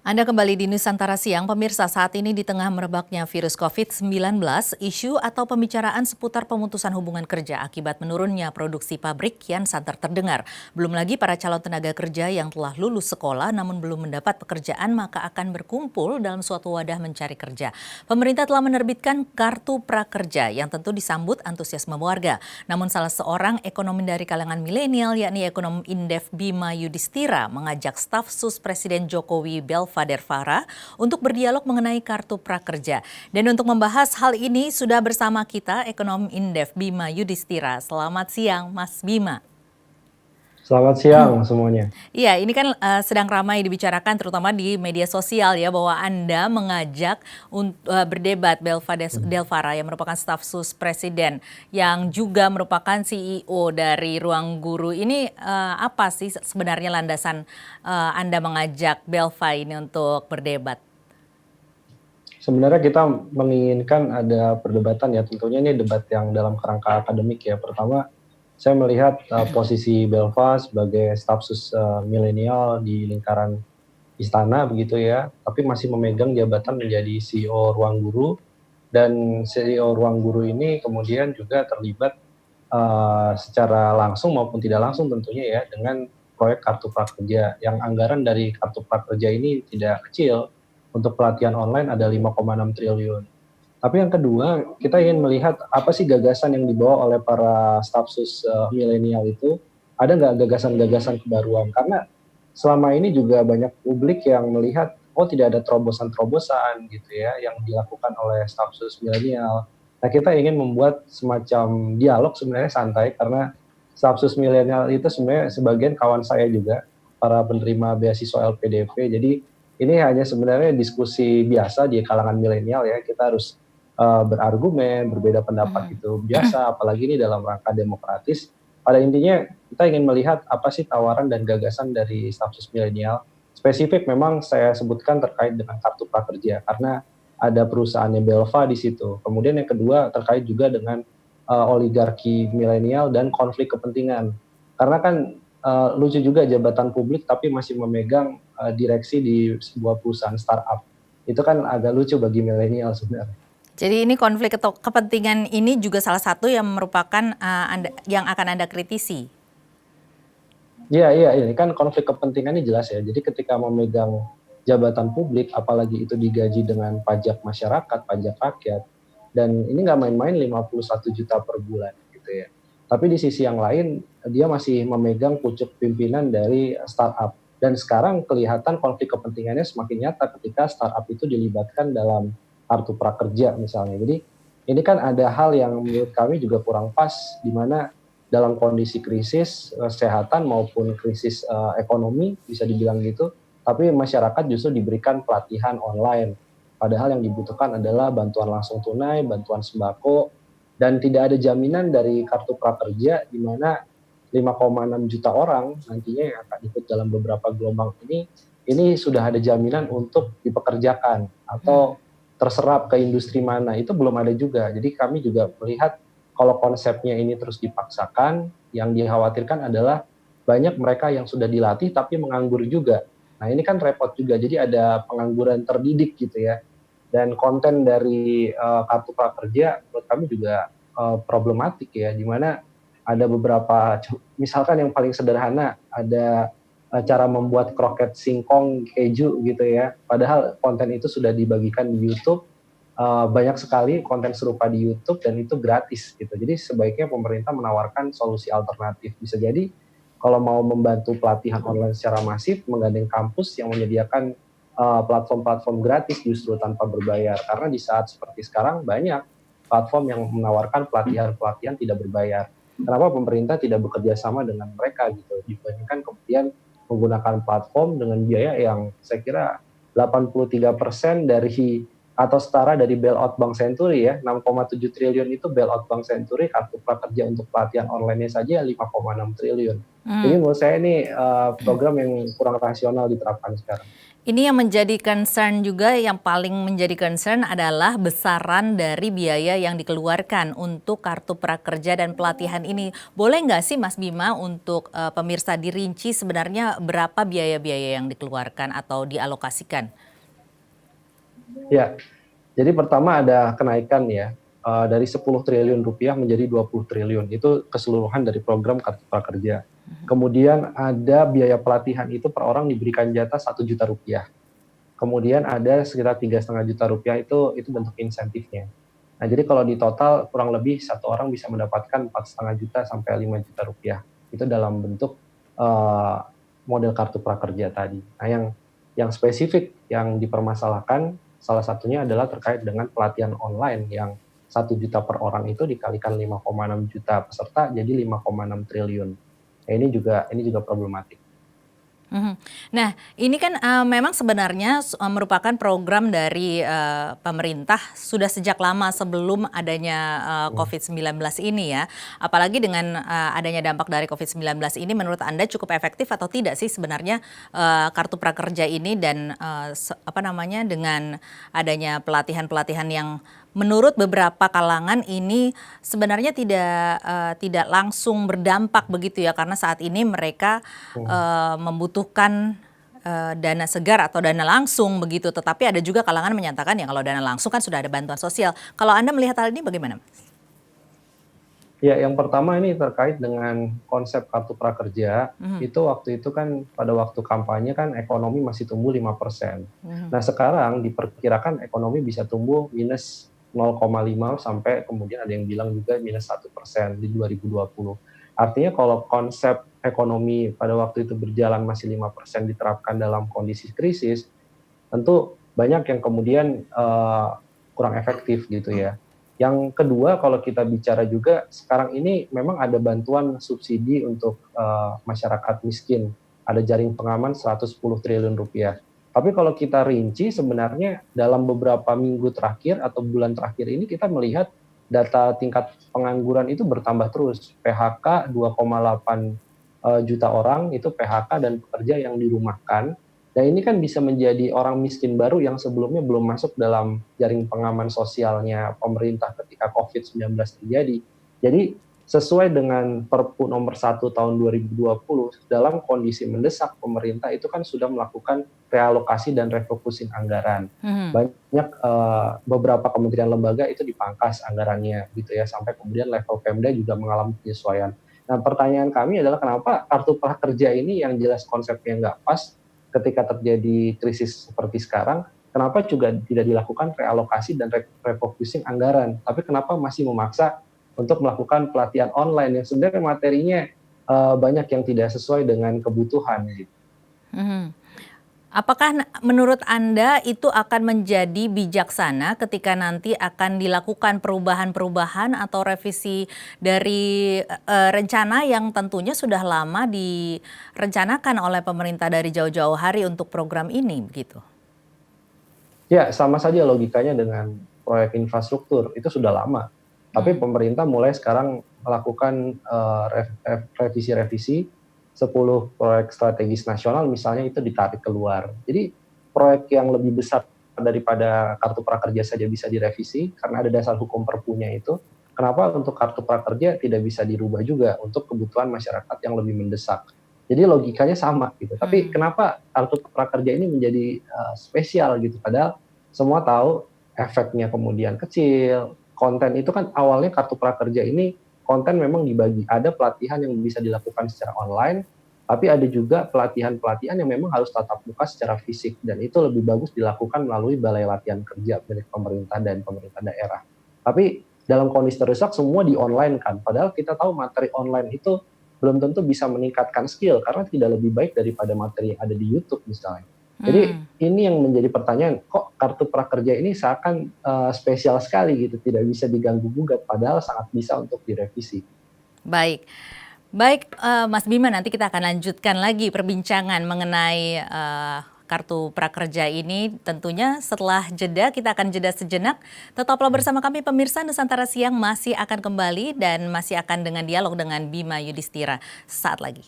Anda kembali di Nusantara Siang, pemirsa. Saat ini di tengah merebaknya virus COVID-19, isu atau pembicaraan seputar pemutusan hubungan kerja akibat menurunnya produksi pabrik kian santer terdengar. Belum lagi para calon tenaga kerja yang telah lulus sekolah namun belum mendapat pekerjaan maka akan berkumpul dalam suatu wadah mencari kerja. Pemerintah telah menerbitkan Kartu Prakerja yang tentu disambut antusiasme warga. Namun salah seorang ekonomi dari kalangan milenial yakni ekonom Indef Bima Yudhistira mengajak staf sus Presiden Jokowi Belvader Fara untuk berdialog mengenai Kartu Prakerja. Dan untuk membahas hal ini sudah bersama kita ekonom Indef Bima Yudhistira. Selamat siang Mas Bima. Selamat siang semuanya. Iya, ini kan sedang ramai dibicarakan terutama di media sosial ya bahwa Anda mengajak berdebat Delfara yang merupakan staf sus Presiden yang juga merupakan CEO dari Ruang Guru. Ini apa sih sebenarnya landasan Anda mengajak Belva ini untuk berdebat? Sebenarnya kita menginginkan ada perdebatan ya, tentunya ini debat yang dalam kerangka akademik ya. Pertama, saya melihat posisi Belva sebagai staf sus milenial di lingkaran istana begitu ya, tapi masih memegang jabatan menjadi CEO Ruang Guru, dan CEO Ruang Guru ini kemudian juga terlibat secara langsung maupun tidak langsung tentunya ya dengan proyek Kartu Prakerja, yang anggaran dari Kartu Prakerja ini tidak kecil. Untuk pelatihan online ada 5,6 triliun. Tapi yang kedua, kita ingin melihat apa sih gagasan yang dibawa oleh para staf sus milenial itu. Ada nggak gagasan-gagasan kebaruan? Karena selama ini juga banyak publik yang melihat, oh tidak ada terobosan-terobosan gitu ya yang dilakukan oleh staf sus milenial. Nah, kita ingin membuat semacam dialog sebenarnya santai, karena staf sus milenial itu sebenarnya sebagian kawan saya juga, para penerima beasiswa LPDP. Jadi ini hanya sebenarnya diskusi biasa di kalangan milenial ya. Kita harus berargumen, berbeda pendapat itu biasa, apalagi ini dalam rangka demokratis. Pada intinya kita ingin melihat apa sih tawaran dan gagasan dari staf sus milenial. Spesifik memang saya sebutkan terkait dengan Kartu Prakerja karena ada perusahaannya Belva di situ. Kemudian yang kedua terkait juga dengan oligarki milenial dan konflik kepentingan. Karena kan lucu juga jabatan publik tapi masih memegang direksi di sebuah perusahaan startup. Itu kan agak lucu bagi milenial sebenarnya. Jadi ini konflik kepentingan ini juga salah satu yang merupakan yang akan Anda kritisi. Iya, iya, ini kan konflik kepentingannya jelas ya. Jadi ketika memegang jabatan publik, apalagi itu digaji dengan pajak masyarakat, pajak rakyat, dan ini nggak main-main 51 juta per bulan gitu ya. Tapi di sisi yang lain, dia masih memegang pucuk pimpinan dari startup. Dan sekarang kelihatan konflik kepentingannya semakin nyata ketika startup itu dilibatkan dalam Kartu Prakerja misalnya. Jadi ini kan ada hal yang menurut kami juga kurang pas, di mana dalam kondisi krisis kesehatan maupun krisis ekonomi bisa dibilang gitu, tapi masyarakat justru diberikan pelatihan online. Padahal yang dibutuhkan adalah bantuan langsung tunai, bantuan sembako, dan tidak ada jaminan dari Kartu Prakerja di mana 5,6 juta orang nantinya yang akan ikut dalam beberapa gelombang ini sudah ada jaminan untuk dipekerjakan atau terserap ke industri mana, itu belum ada juga. Jadi kami juga melihat kalau konsepnya ini terus dipaksakan, yang dikhawatirkan adalah banyak mereka yang sudah dilatih tapi menganggur juga. Nah ini kan repot juga, jadi ada pengangguran terdidik gitu ya. Dan konten dari Kartu Prakerja menurut kami juga problematik ya, di mana ada beberapa, misalkan yang paling sederhana, ada cara membuat kroket singkong keju gitu ya. Padahal konten itu sudah dibagikan di YouTube, banyak sekali konten serupa di YouTube dan itu gratis gitu. Jadi sebaiknya pemerintah menawarkan solusi alternatif. Bisa jadi kalau mau membantu pelatihan online secara masif, menggandeng kampus yang menyediakan platform-platform gratis justru tanpa berbayar. Karena di saat seperti sekarang banyak platform yang menawarkan pelatihan-pelatihan tidak berbayar. Kenapa pemerintah tidak bekerja sama dengan mereka gitu, dibandingkan kemudian menggunakan platform dengan biaya yang saya kira 83% dari atau setara dari bailout Bank Senturi ya, 6,7 triliun itu bailout Bank Senturi, Kartu Prakerja untuk pelatihan online-nya saja 5,6 triliun. Jadi menurut saya ini program yang kurang rasional diterapkan sekarang. Ini yang menjadi concern juga, yang paling menjadi concern adalah besaran dari biaya yang dikeluarkan untuk kartu prakerja dan pelatihan ini. Boleh nggak sih Mas Bima untuk pemirsa dirinci sebenarnya berapa biaya-biaya yang dikeluarkan atau dialokasikan? Ya, jadi pertama ada kenaikan ya, dari 10 triliun rupiah menjadi 20 triliun, itu keseluruhan dari program Kartu Prakerja. Kemudian ada biaya pelatihan itu per orang diberikan jatah 1 juta rupiah. Kemudian ada sekitar 3,5 juta rupiah itu bentuk insentifnya. Nah, jadi kalau di total kurang lebih satu orang bisa mendapatkan 4,5 juta sampai 5 juta rupiah. Itu dalam bentuk uh, model kartu prakerja tadi. Nah, yang spesifik yang dipermasalahkan salah satunya adalah terkait dengan pelatihan online yang 1 juta per orang itu dikalikan 5,6 juta peserta jadi 5,6 triliun. Nah, ini juga problematik. Mhm. Nah, ini kan, memang sebenarnya merupakan program dari, pemerintah sudah sejak lama sebelum adanya, Hmm. COVID-19 ini ya. Apalagi dengan, adanya dampak dari COVID-19 ini menurut Anda cukup efektif atau tidak sih sebenarnya, kartu prakerja ini dan, apa namanya, dengan adanya pelatihan-pelatihan yang menurut beberapa kalangan ini sebenarnya tidak langsung berdampak begitu ya, karena saat ini mereka Hmm. membutuhkan, dana segar atau dana langsung begitu, tetapi ada juga kalangan menyatakan ya kalau dana langsung kan sudah ada bantuan sosial. Kalau Anda melihat hal ini bagaimana, Mas? Ya, yang pertama ini terkait dengan konsep kartu prakerja, Mhm, itu waktu itu kan pada waktu kampanye kan ekonomi masih tumbuh 5%. mhm, Nah, sekarang diperkirakan ekonomi bisa tumbuh minus 0,5 sampai kemudian ada yang bilang juga minus 1% di 2020. Artinya kalau konsep ekonomi pada waktu itu berjalan masih 5% diterapkan dalam kondisi krisis, tentu banyak yang kemudian kurang efektif gitu ya. Yang kedua kalau kita bicara juga sekarang ini memang ada bantuan subsidi untuk masyarakat miskin, ada jaring pengaman 110 triliun rupiah. Tapi kalau kita rinci sebenarnya dalam beberapa minggu terakhir atau bulan terakhir ini kita melihat data tingkat pengangguran itu bertambah terus. PHK 2,8 juta orang itu PHK dan pekerja yang dirumahkan. Dan ini kan bisa menjadi orang miskin baru yang sebelumnya belum masuk dalam jaring pengaman sosialnya pemerintah ketika COVID-19 terjadi. Jadi sesuai dengan Perpu nomor 1 tahun 2020, dalam kondisi mendesak pemerintah itu kan sudah melakukan realokasi dan refocusing anggaran. mhm. Banyak beberapa kementerian lembaga itu dipangkas anggarannya gitu ya, sampai kemudian level Pemda juga mengalami penyesuaian. Nah, pertanyaan kami adalah kenapa kartu prakerja ini yang jelas konsepnya nggak pas ketika terjadi krisis seperti sekarang, kenapa juga tidak dilakukan realokasi dan refocusing anggaran, tapi kenapa masih memaksa untuk melakukan pelatihan online yang sebenarnya materinya banyak yang tidak sesuai dengan kebutuhan gitu. Mhm. Apakah menurut Anda itu akan menjadi bijaksana ketika nanti akan dilakukan perubahan-perubahan atau revisi dari, rencana yang tentunya sudah lama direncanakan oleh pemerintah dari jauh-jauh hari untuk program ini begitu? Ya, sama saja logikanya dengan proyek infrastruktur, itu sudah lama. Tapi Mmm, pemerintah mulai sekarang melakukan revisi-revisi 10 proyek strategis nasional misalnya itu ditarik keluar. Jadi proyek yang lebih besar daripada kartu prakerja saja bisa direvisi karena ada dasar hukum perpunya itu. Kenapa untuk kartu prakerja tidak bisa dirubah juga untuk kebutuhan masyarakat yang lebih mendesak? Jadi logikanya sama gitu. Tapi mhm. kenapa kartu prakerja ini menjadi spesial gitu? Padahal semua tahu efeknya kemudian kecil. Konten itu kan awalnya kartu prakerja ini konten memang dibagi. Ada pelatihan yang bisa dilakukan secara online, tapi ada juga pelatihan-pelatihan yang memang harus tatap muka secara fisik dan itu lebih bagus dilakukan melalui balai latihan kerja milik pemerintah dan pemerintah daerah. Tapi dalam kondisi terdesak semua di online kan, padahal kita tahu materi online itu belum tentu bisa meningkatkan skill karena tidak lebih baik daripada materi yang ada di YouTube misalnya. Jadi Mmm, ini yang menjadi pertanyaan, kok kartu prakerja ini seakan spesial sekali gitu, tidak bisa diganggu gugat, padahal sangat bisa untuk direvisi. baik. Baik, Mas Bima, nanti kita akan lanjutkan lagi perbincangan mengenai, kartu prakerja ini tentunya setelah jeda, kita akan jeda sejenak. Tetaplah bersama kami pemirsa, Nusantara Siang masih akan kembali dan masih akan dengan dialog dengan Bima Yudhistira sesaat lagi.